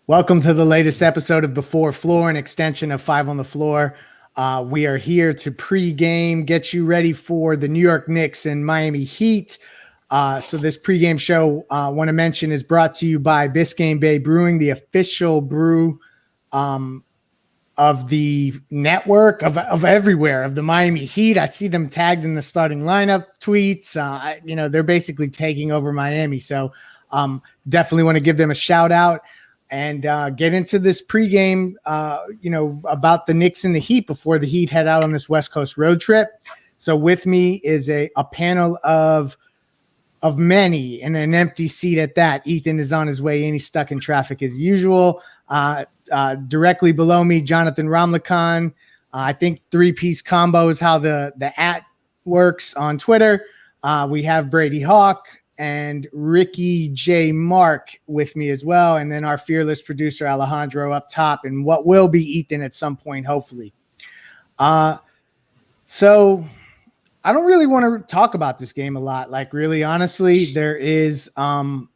Welcome to the latest episode of Before Floor, an extension of Five on the Floor. We are here to pregame, get you ready for the New York Knicks and Miami Heat. So this pregame show, I want to mention, is brought to you by Biscayne Bay Brewing, the official brew of the network, of everywhere, of the Miami Heat. I see them tagged in the starting lineup tweets. They're basically taking over Miami. So definitely want to give them a shout out. And get into this pregame, about the Knicks and the Heat before the Heat head out on this West Coast road trip. So with me is a panel of many and an empty seat at that. Ethan is on his way in. He's stuck in traffic as usual. Directly below me, Jonathan Ramlakan. I think three-piece combo is how the @ works on Twitter. We have Brady Hawk and Ricky J. Mark with me as well. And then our fearless producer, Alejandro, up top, and what will be Ethan at some point, hopefully. So I don't really want to talk about this game a lot. Like, really, honestly, there is not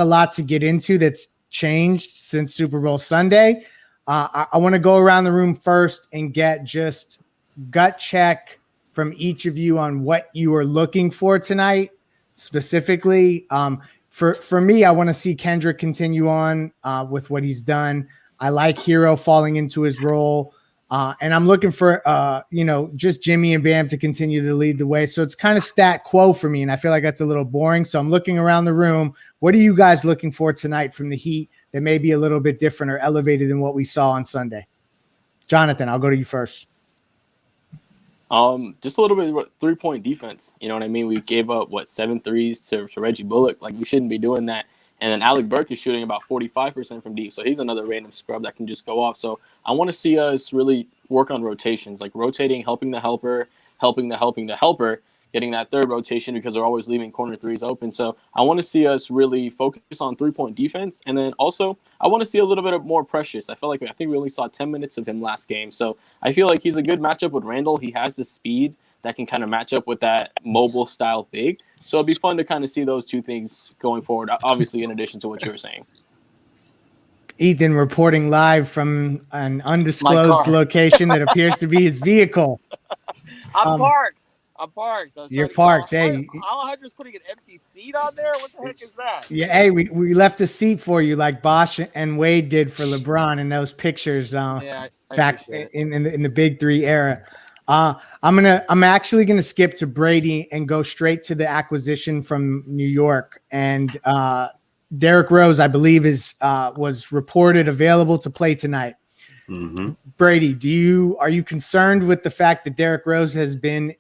a lot to get into that's changed since Super Bowl Sunday. I want to go around the room first and get just gut check from each of you on what you are looking for tonight. Specifically, for me, I want to see Kendrick continue on with what he's done. I like Hero falling into his role, and I'm looking for just Jimmy and Bam to continue to lead the way. So it's kind of stat quo for me, and I feel like that's a little boring. So I'm looking around the room. What are you guys looking for tonight from the Heat that may be a little bit different or elevated than what we saw on Sunday? Jonathan, I'll go to you first. Just a little bit of 3-point defense. You know what I mean? We gave up 7 threes to Reggie Bullock. Like, we shouldn't be doing that. And then Alec Burke is shooting about 45% from deep, so he's another random scrub that can just go off. So I want to see us really work on rotations, like rotating, helping the helper, helping the helper, getting that third rotation because they're always leaving corner threes open. So I want to see us really focus on 3-point defense. And then also I want to see a little bit of more Precious. I think we only saw 10 minutes of him last game. So I feel like he's a good matchup with Randall. He has the speed that can kind of match up with that mobile style big. So it'd be fun to kind of see those two things going forward, obviously in addition to what you were saying. Ethan reporting live from an undisclosed location that appears to be his vehicle. I'm parked. You're parked. Hey, Alejandro's putting an empty seat on there. What the heck is that? Yeah, hey, we left a seat for you, like Bosch and Wade did for LeBron in those pictures back in the Big Three era. I'm actually gonna skip to Brady and go straight to the acquisition from New York. And Derrick Rose, I believe, was reported available to play tonight. Mm-hmm. Brady, are you concerned with the fact that Derrick Rose has been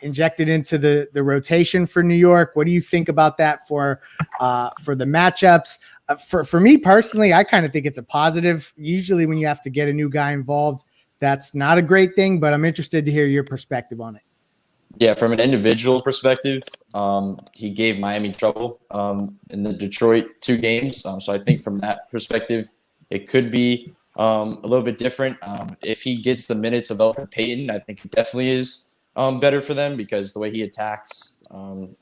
injected into the rotation for New York? What do you think about that for the matchups? For me personally, I kind of think it's a positive. Usually when you have to get a new guy involved, that's not a great thing, but I'm interested to hear your perspective on it. Yeah, from an individual perspective, he gave Miami trouble in the Detroit 2 games. So I think from that perspective, it could be a little bit different. If he gets the minutes of Elfrid Payton, I think it definitely is better for them because the way he attacks,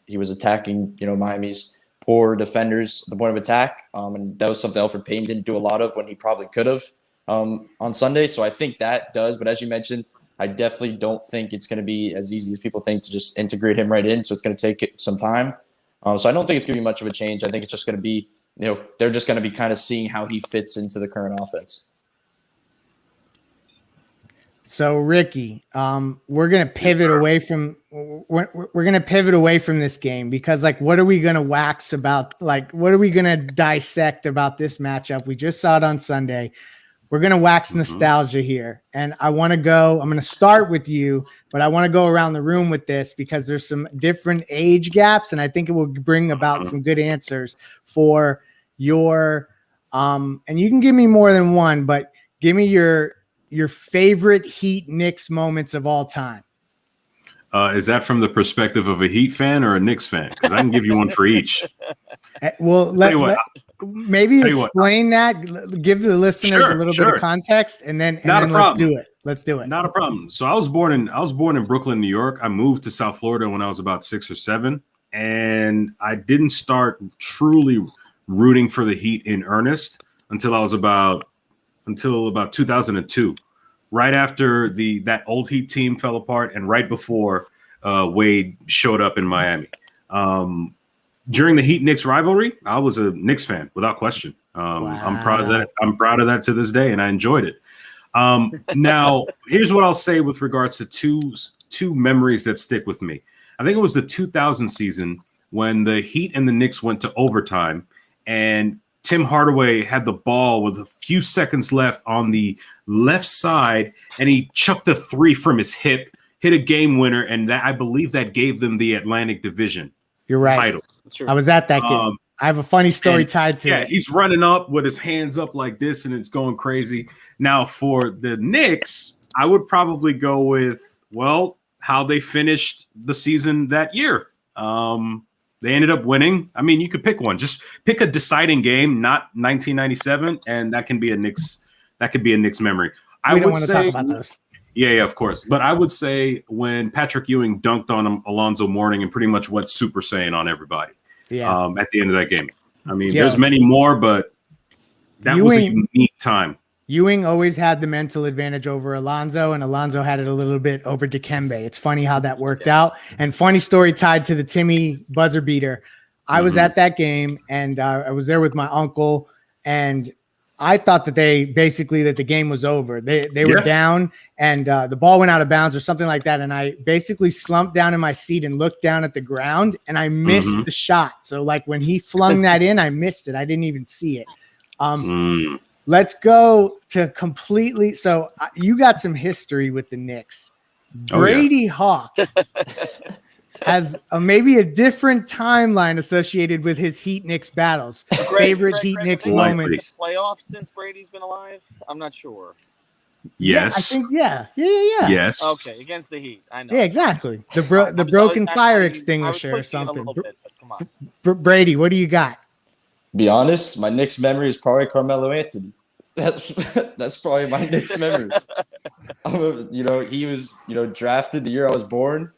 he was attacking, Miami's poor defenders at the point of attack. And that was something Elfrid Payton didn't do a lot of when he probably could have on Sunday. So I think that does. But as you mentioned, I definitely don't think it's going to be as easy as people think to just integrate him right in. So it's going to take some time. So I don't think it's going to be much of a change. I think it's just going to be, they're just going to be kind of seeing how he fits into the current offense. So Ricky, we're gonna pivot away from this game because, like, what are we gonna wax about? Like, what are we gonna dissect about this matchup? We just saw it on Sunday. We're gonna wax nostalgia here, and I'm gonna start with you, but I want to go around the room with this because there's some different age gaps, and I think it will bring about some good answers for your. And you can give me more than one, but give me your favorite Heat Knicks moments of all time. Is that from the perspective of a Heat fan or a Knicks fan? Because I can give you one for each. Well, maybe explain that. Give the listeners a little bit of context, and then let's do it. Let's do it. Not a problem. So I was born in Brooklyn, New York. I moved to South Florida when I was about 6 or 7, and I didn't start truly rooting for the Heat in earnest until 2002, right after that old Heat team fell apart, and right before Wade showed up in Miami. During the Heat-Knicks rivalry, I was a Knicks fan without question. I'm proud of that. I'm proud of that to this day, and I enjoyed it. Now, here's what I'll say with regards to two memories that stick with me. I think it was the 2000 season when the Heat and the Knicks went to overtime, and Tim Hardaway had the ball with a few seconds left on the left side, and he chucked a three from his hip, hit a game winner, and I believe that gave them the Atlantic Division You're right. title. That's true. I was at that game. I have a funny story tied to it. He's running up with his hands up like this, and it's going crazy. Now, for the Knicks, I would probably go with, how they finished the season that year. They ended up winning. I mean, you could pick one. Just pick a deciding game, not 1997, and that can be a Knicks. That could be a Knicks memory. We don't want to talk about those. Yeah, of course. But I would say when Patrick Ewing dunked on Alonzo Mourning and pretty much went Super Saiyan on everybody. Yeah. At the end of that game. I mean, there's many more, but that was a unique time. Ewing always had the mental advantage over Alonzo, and Alonzo had it a little bit over Dikembe. It's funny how that worked out. And funny story tied to the Timmy buzzer beater. I was at that game, and I was there with my uncle, and I thought that the game was over. They were down, and the ball went out of bounds or something like that. And I basically slumped down in my seat and looked down at the ground, and I missed the shot. So like when he flung that in, I missed it. I didn't even see it. Let's go to completely. So you got some history with the Knicks. Brady Hawk has maybe a different timeline associated with his Heat-Knicks battles. Favorite Heat-Knicks moments. Playoffs since Brady's been alive? I'm not sure. Yes. Yeah, I think, yeah. Yes. Okay, against the Heat. I know. Yeah, exactly. The broken fire extinguisher or something. Bit, come on. Brady, what do you got? Be honest, my Knicks memory is probably Carmelo Anthony. That's probably my Knicks memory. He was drafted the year I was born.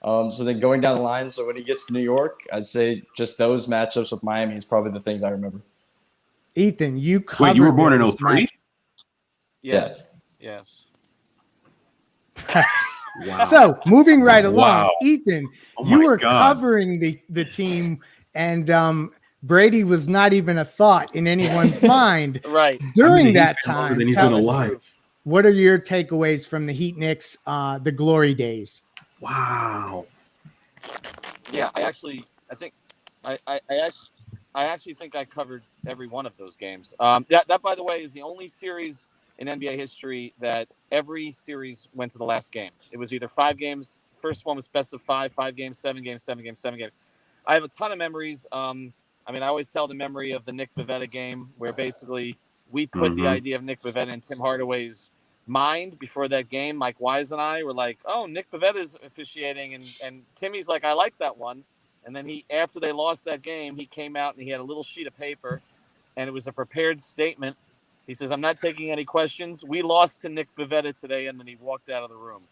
So then going down the line, so when he gets to New York, I'd say just those matchups with Miami is probably the things I remember. Ethan, you covered. Wait, you were born in 03? Yes. Wow. So moving right along, Ethan, Oh you my were God. covering the team, and Brady was not even a thought in anyone's mind. Right. During He's that been longer time, than he's tell been us, alive. what are your takeaways from the Heat Knicks, the glory days? Wow. Yeah, I actually think I covered every one of those games. That by the way is the only series in NBA history that every series went to the last game. It was either 5 games. First one was best of 5 games, 7 games, 7 games, 7 games. I have a ton of memories. I always tell the memory of the Nick Pivetta game where basically we put the idea of Nick Pivetta in Tim Hardaway's mind before that game. Mike Wise and I were like, oh, Nick Pivetta's officiating, and Timmy's like, I like that one. And then after they lost that game, he came out and he had a little sheet of paper, and it was a prepared statement. He says, I'm not taking any questions. We lost to Nick Pivetta today, and then he walked out of the room.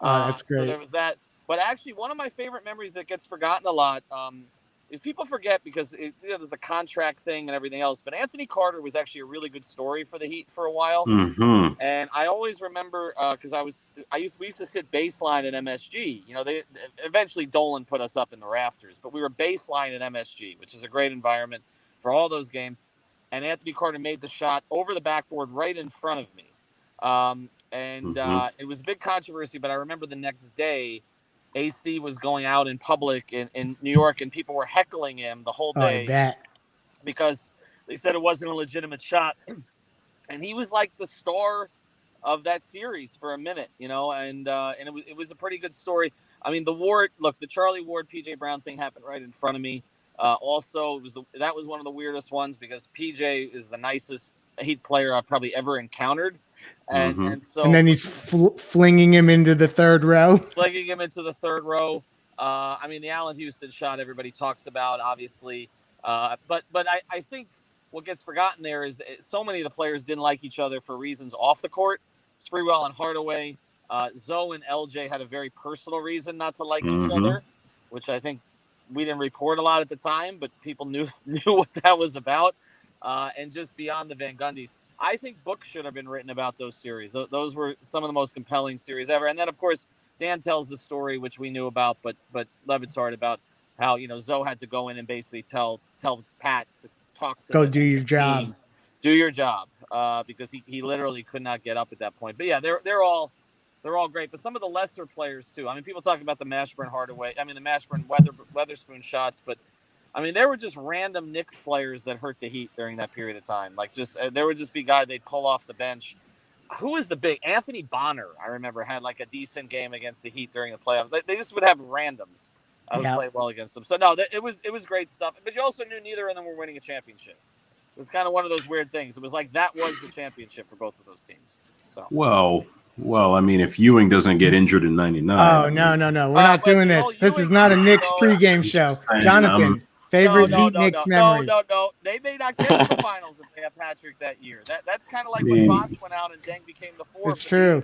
That's great. So there was that. But actually, one of my favorite memories that gets forgotten a lot is people forget because there's the contract thing and everything else. But Anthony Carter was actually a really good story for the Heat for a while. Mm-hmm. And I always remember because we used to sit baseline at MSG. They eventually Dolan put us up in the rafters, but we were baseline at MSG, which is a great environment for all those games. And Anthony Carter made the shot over the backboard right in front of me. It was a big controversy, but I remember the next day, AC was going out in public in New York, and people were heckling him the whole day because they said it wasn't a legitimate shot. And he was like the star of that series for a minute, and it was a pretty good story. I mean, the Charlie Ward, PJ Brown thing happened right in front of me. Also, that was one of the weirdest ones because PJ is the nicest Heat player I've probably ever encountered. And then he's flinging him into the third row. The Allen Houston shot everybody talks about, obviously. But I think what gets forgotten there is so many of the players didn't like each other for reasons off the court. Sprewell and Hardaway. Zoe and LJ had a very personal reason not to like each other, which I think we didn't report a lot at the time, but people knew what that was about. and just beyond the Van Gundys. I think books should have been written about those series. Those were some of the most compelling series ever. And then, of course, Dan tells the story, which we knew about, but Levitard about how, Zoe had to go in and basically tell Pat to talk to Go the do your team, job. do your job, because he literally could not get up at that point. But yeah, they're all great. But some of the lesser players too. I mean, people talking about the Mashburn Hardaway. I mean, the Mashburn Weatherspoon shots, but I mean, there were just random Knicks players that hurt the Heat during that period of time. Like, just there would just be guys they'd pull off the bench. Who was the big Anthony Bonner? I remember had like a decent game against the Heat during the playoffs. They just would have randoms who played well against them. So no, it was great stuff. But you also knew neither of them were winning a championship. It was kind of one of those weird things. It was like that was the championship for both of those teams. So well, I mean, if Ewing doesn't get injured in '99. Oh no, we're not doing this. This is not a Knicks pregame show. Jonathan, favorite Heat Knicks memory. No. They may not get to the finals if they have Patrick that year. That's kind of like when Bosh went out and Deng became the four. It's true.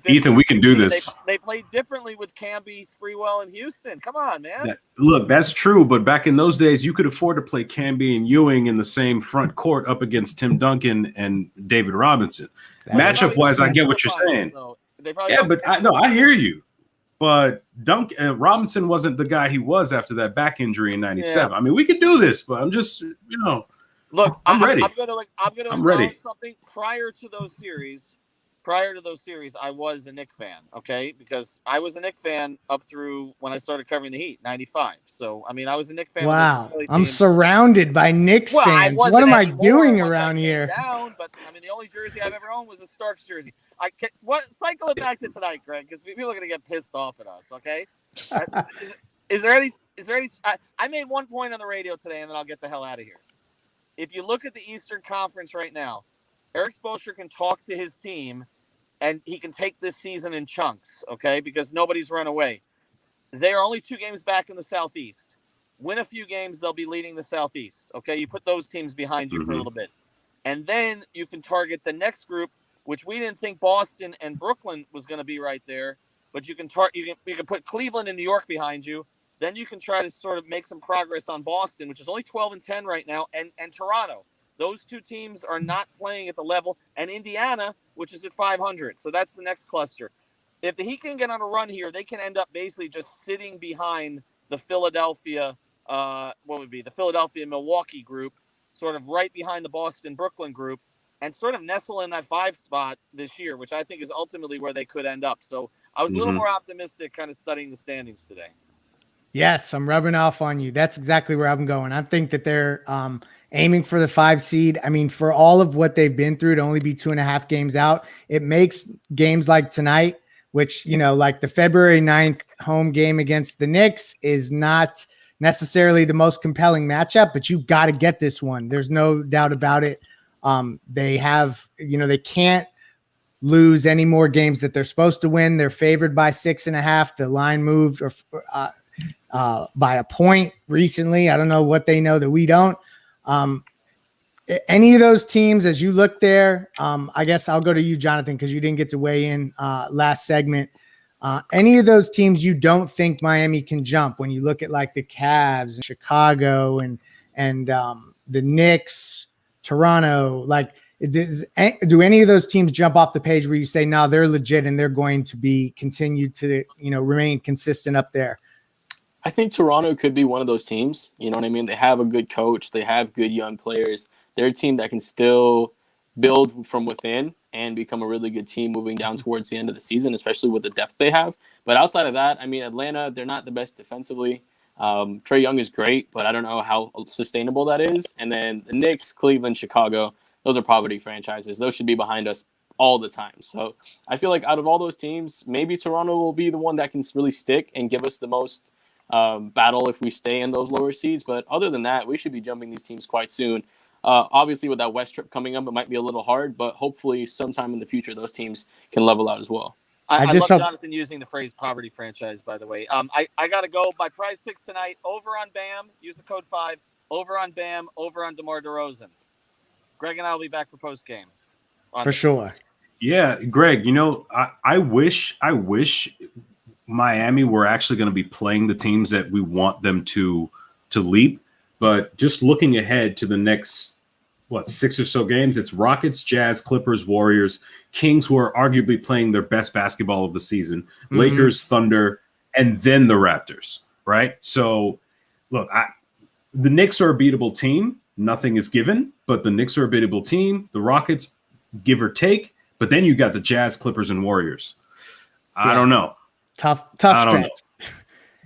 Ethan, we can do this. They played differently with Camby, Sprewell, and Houston. Come on, man. Look, that's true, but back in those days, you could afford to play Camby and Ewing in the same front court up against Tim Duncan and David Robinson. Matchup-wise, I get what you're saying. Yeah, but I hear you. But Robinson wasn't the guy he was after that back injury in '97. Yeah. I mean, we could do this, but I'm just, look, I'm ready. I'm going to announce something prior to those series, I was a Knicks fan, okay? Because I was a Knicks fan up through when I started covering the Heat, 95. So, I mean, I was a Knicks fan. Wow. I'm surrounded by Knicks fans. What am I doing around here? But, I mean, the only jersey I've ever owned was a Starks jersey. Cycle it back to tonight, Greg, because people are going to get pissed off at us, okay? Is there any I made one point on the radio today, and then I'll get the hell out of here. If you look at the Eastern Conference right now, Eric Spoelstra can talk to his team, and he can take this season in chunks, okay, because nobody's run away. They are only 2 games back in the Southeast. Win a few games, they'll be leading the Southeast, okay? You put those teams behind you for a little bit. And then you can target the next group, which we didn't think Boston and Brooklyn was going to be right there, but you can put Cleveland and New York behind you. Then you can try to sort of make some progress on Boston, which is only 12-10 right now, and Toronto. Those 2 teams are not playing at the level, and Indiana, which is at 500. So that's the next cluster. If the Heat can get on a run here, they can end up basically just sitting behind the Philadelphia, the Philadelphia-Milwaukee group, sort of right behind the Boston-Brooklyn group, and sort of nestle in that 5 spot this year, which I think is ultimately where they could end up. So I was a little more optimistic kind of studying the standings today. Yes, I'm rubbing off on you. That's exactly where I'm going. I think that they're aiming for the 5 seed. I mean, for all of what they've been through to only be 2.5 games out, it makes games like tonight, which, like the February 9th home game against the Knicks is not necessarily the most compelling matchup, but you got to get this one. There's no doubt about it. They have, they can't lose any more games that they're supposed to win. They're favored by 6.5. The line moved by a point recently. I don't know what they know that we don't. Any of those teams, as you look there, I guess I'll go to you, Jonathan, because you didn't get to weigh in last segment. Any of those teams you don't think Miami can jump when you look at like the Cavs and Chicago and the Knicks, Toronto, like do any of those teams jump off the page where you say, no, they're legit and they're going to be continued to, remain consistent up there? I think Toronto could be one of those teams. You know what I mean? They have a good coach. They have good young players. They're a team that can still build from within and become a really good team moving down towards the end of the season, especially with the depth they have. But outside of that, I mean, Atlanta, they're not the best defensively. Trae Young is great, but I don't know how sustainable that is. And then the Knicks, Cleveland, Chicago, those are poverty franchises. Those should be behind us all the time. So I feel like out of all those teams, maybe Toronto will be the one that can really stick and give us the most battle if we stay in those lower seeds. But other than that, we should be jumping these teams quite soon. Obviously, with that West trip coming up, it might be a little hard, but hopefully sometime in the future, those teams can level out as well. I love Jonathan using the phrase poverty franchise, by the way. I got to go. My prize picks tonight, over on Bam, use the code 5, over on Bam, over on DeMar DeRozan. Greg and I will be back for post-game. For sure. Yeah, Greg, I wish Miami were actually going to be playing the teams that we want them to leap. But just looking ahead to the next 6 or so games. It's Rockets, Jazz, Clippers, Warriors, Kings, who are arguably playing their best basketball of the season, Lakers, Thunder, and then the Raptors, right? So, look, the Knicks are a beatable team. Nothing is given, but the Knicks are a beatable team. The Rockets, give or take, but then you got the Jazz, Clippers, and Warriors. I don't know. Tough I don't stretch. know.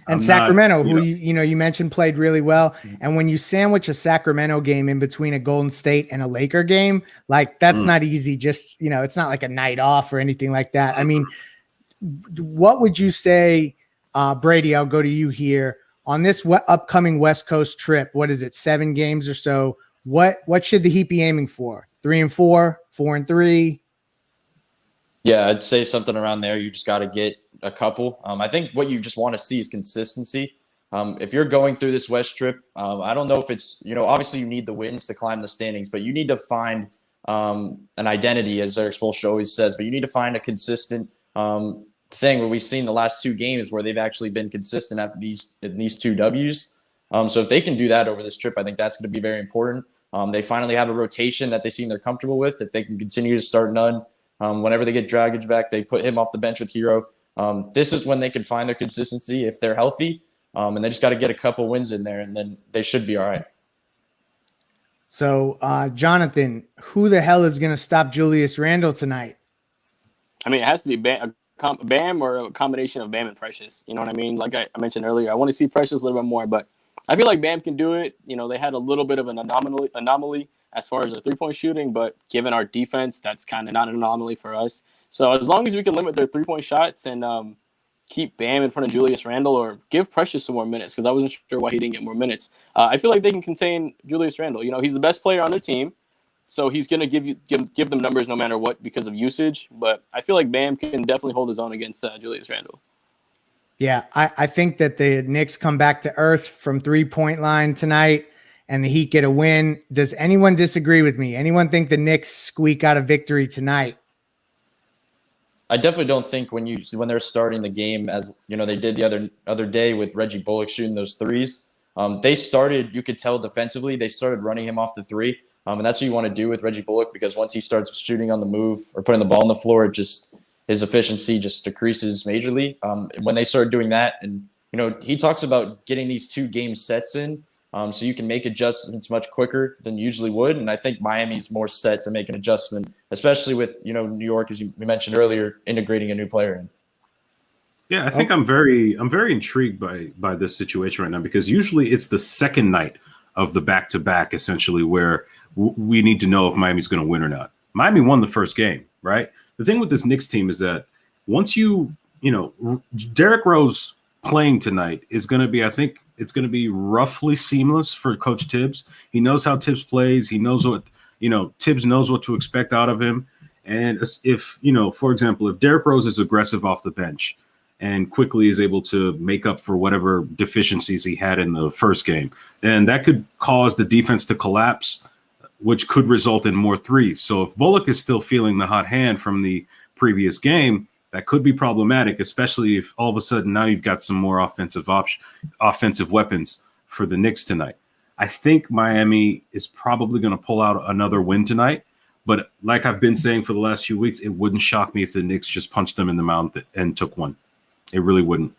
And I'm Sacramento, not, who you mentioned played really well. And when you sandwich a Sacramento game in between a Golden State and a Laker game, like that's not easy. Just, it's not like a night off or anything like that. I mean, what would you say, Brady, I'll go to you here on this upcoming West Coast trip. What is it? 7 games or so. What should the Heat be aiming for? 3-4, 4-3? Yeah, I'd say something around there. You just got to get a couple. I think what you just want to see is consistency. If you're going through this West trip, I don't know if it's, obviously you need the wins to climb the standings, but you need to find an identity, as Eric Spoelstra always says, but you need to find a consistent thing where we've seen the last 2 games where they've actually been consistent at these 2 W's. So if they can do that over this trip, I think that's going to be very important. They finally have a rotation that they seem they're comfortable with. If they can continue to start Nunn, whenever they get Dragic back, they put him off the bench with Hero. This is when they can find their consistency if they're healthy, and they just got to get a couple wins in there, and then they should be all right. So, Jonathan, who the hell is going to stop Julius Randle tonight? I mean, it has to be Bam or a combination of Bam and Precious. You know what I mean? Like I mentioned earlier, I want to see Precious a little bit more, but I feel like Bam can do it. They had a little bit of an anomaly as far as their three-point shooting, but given our defense, that's kind of not an anomaly for us. So as long as we can limit their three-point shots and keep Bam in front of Julius Randle or give Precious some more minutes, because I wasn't sure why he didn't get more minutes, I feel like they can contain Julius Randle. He's the best player on their team, so he's going to give them numbers no matter what because of usage. But I feel like Bam can definitely hold his own against Julius Randle. Yeah, I think that the Knicks come back to earth from 3-point line tonight and the Heat get a win. Does anyone disagree with me? Anyone think the Knicks squeak out a victory tonight? I definitely don't think when they're starting the game, as they did the other day with Reggie Bullock shooting those threes. They started, you could tell defensively, they started running him off the three. And that's what you want to do with Reggie Bullock, because once he starts shooting on the move or putting the ball on the floor, his efficiency just decreases majorly. When they started doing that, and he talks about getting these 2 game sets in, so you can make adjustments much quicker than you usually would. And I think Miami's more set to make an adjustment, especially with New York, as we mentioned earlier, integrating a new player in. Yeah, I think I'm very intrigued by this situation right now, because usually it's the second night of the back-to-back, essentially, where we need to know if Miami's going to win or not. Miami won the first game, right? The thing with this Knicks team is that once Derrick Rose playing tonight is going to be, I think it's going to be roughly seamless for Coach Tibbs. He knows how Tibbs plays. He knows what, Tibbs knows what to expect out of him. And if, for example, if Derrick Rose is aggressive off the bench and quickly is able to make up for whatever deficiencies he had in the first game, then that could cause the defense to collapse, which could result in more threes. So if Bullock is still feeling the hot hand from the previous game, that could be problematic, especially if all of a sudden now you've got some more offensive weapons for the Knicks tonight. I think Miami is probably going to pull out another win tonight. But like I've been saying for the last few weeks, it wouldn't shock me if the Knicks just punched them in the mouth and took one. It really wouldn't.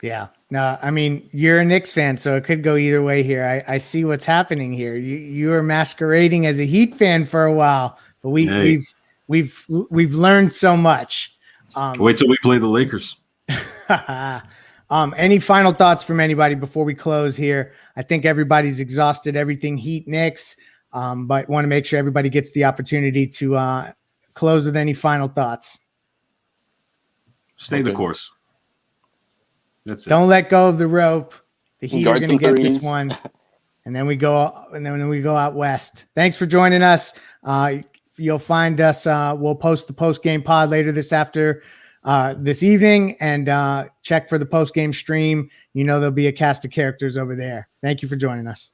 Yeah. No, I mean, you're a Knicks fan, so it could go either way here. I see what's happening here. You are masquerading as a Heat fan for a while, but we've learned so much. Wait till we play the Lakers. Any final thoughts from anybody before we close here? I think everybody's exhausted everything Heat Knicks, but want to make sure everybody gets the opportunity to close with any final thoughts. Stay the course. That's it. Don't let go of the rope. The Heat are Guard going to some get threes. this one, and then we go out west. Thanks for joining us. You'll find us. We'll post the post-game pod later this evening, and check for the post-game stream. There'll be a cast of characters over there. Thank you for joining us.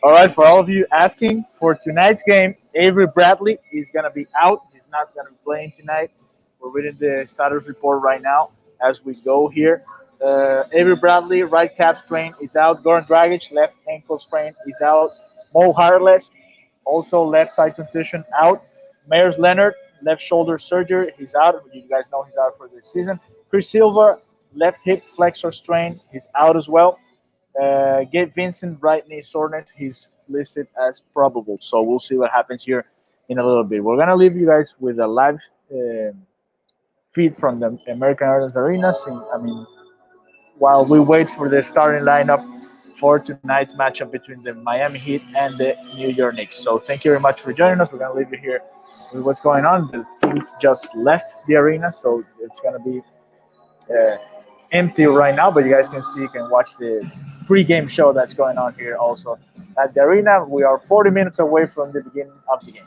All right, for all of you asking for tonight's game, Avery Bradley is going to be out. He's not going to be playing tonight. We're reading the status report right now as we go here. Avery Bradley, right calf strain, is out. Goran Dragic, left ankle sprain, is out. Mo Harless, also left thigh contusion, out. Myers Leonard, left shoulder surgery, he's out. You guys know he's out for this season. Chris Silva, left hip flexor strain, he's out as well. Gabe Vincent, right knee soreness, he's listed as probable. So we'll see what happens here in a little bit. We're gonna leave you guys with a live feed from the American Airlines Arena. I mean, while we wait for the starting lineup for tonight's matchup between the Miami Heat and the New York Knicks. So thank you very much for joining us. We're gonna leave you here with what's going on. The teams just left the arena, so it's gonna be uh, empty right now, but you guys can see, you can watch the pre-game show that's going on here also at the arena. We are 40 minutes away from the beginning of the game.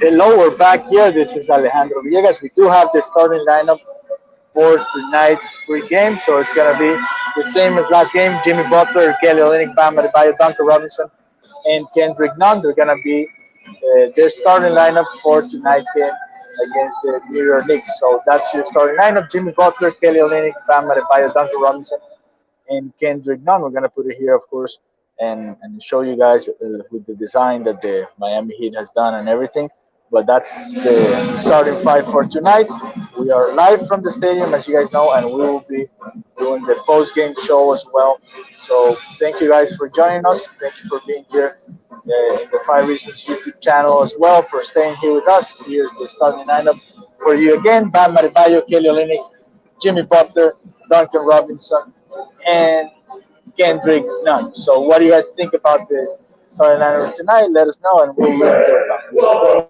Hello, we're back here. This is Alejandro Villegas. We do have the starting lineup for tonight's pregame, so it's going to be the same as last game. Jimmy Butler, Kelly Olynyk, Bam Adebayo, Duncan Robinson, and Kendrick Nunn. They're going to be their starting lineup for tonight's game against the New York Knicks. So that's your starting lineup: Jimmy Butler, Kelly Olynyk, Bam Adebayo, Duncan Robinson, and Kendrick Nunn. We're going to put it here, of course, and show you guys with the design that the Miami Heat has done and everything. But that's the starting five for tonight. We are live from the stadium, as you guys know, and we will be doing the post-game show as well. So thank you guys for joining us. Thank you for being here in the Five Reasons YouTube channel as well, for staying here with us. Here's the starting lineup for you again: Bam Adebayo, Kelly Olynyk, Jimmy Butler, Duncan Robinson, and Kendrick Nunn. So what do you guys think about the starting lineup tonight? Let us know, and we'll look at your comments.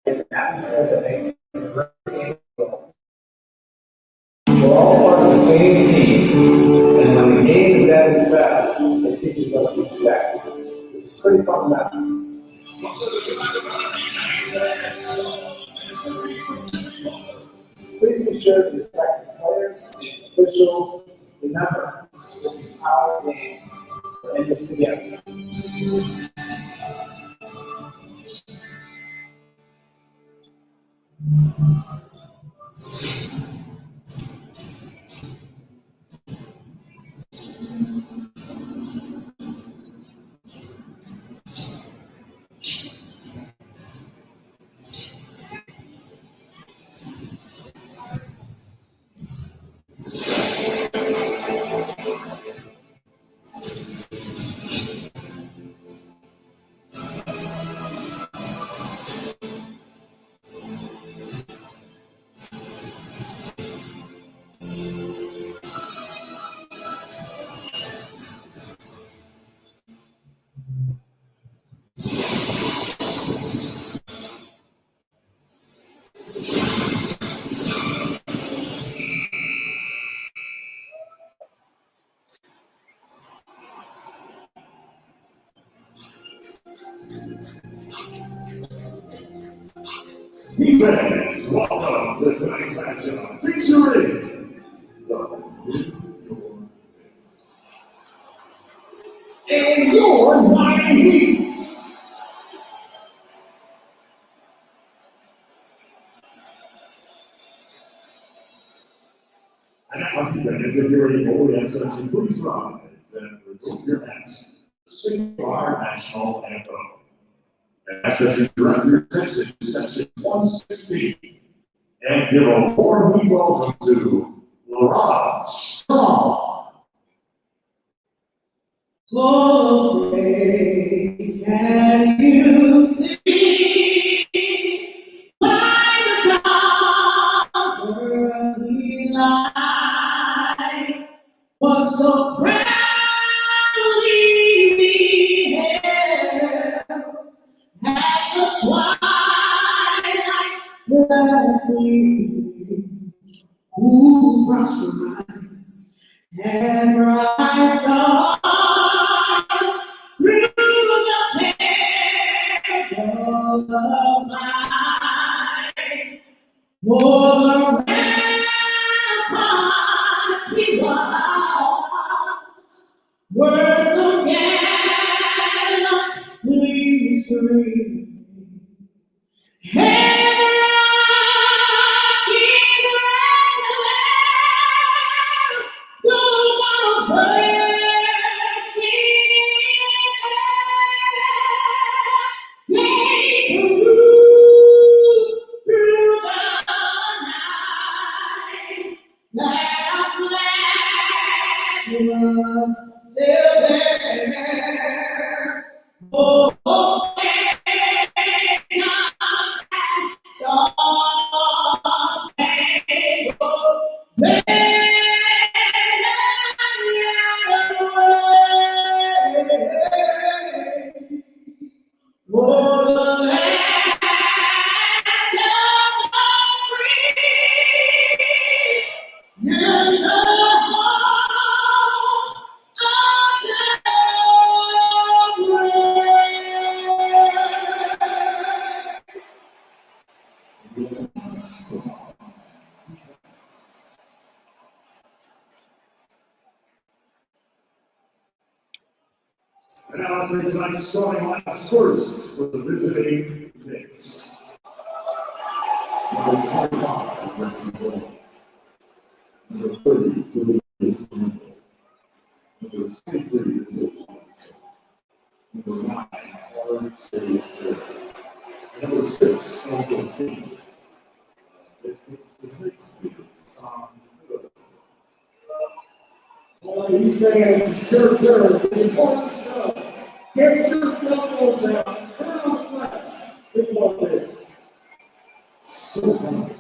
We're all part of the same team, and when the game is at its best, it teaches us respect, which is pretty fundamental. Please be sure to respect the players, officials. Remember, this is our game. We're in this together. Defense, welcome to tonight's matchup featuring and your Miami Heat. And now, once again, as if you're ready, please rise and record your hands. Sing our national anthem. And ask that you direct your attention to section 116 and give a warm welcome to Laurent Strong. Oh, say, can you see by the Calvary light was so proudly beheld at the twilight's last gleaming, whose rush rise and bright stars through the perilous night. O'er the ramparts we watched, were some gallantly streaming. And the Rockies ran the land, the one first singing they moved through the night. That flag was still there. Oh, say not so stable, man, for the land of the free and the home of the brave. And now let's make tonight's starting lineups first for the visiting Knicks. Number 25, Reggie Bullock. Number 30, Julius Randle. Number 23 is Johnson. Number 9, Aaron Shea. Number 6, Elton King. These fans sure turn the importance of get your cell phones out, turn on flash. It was this. So fun.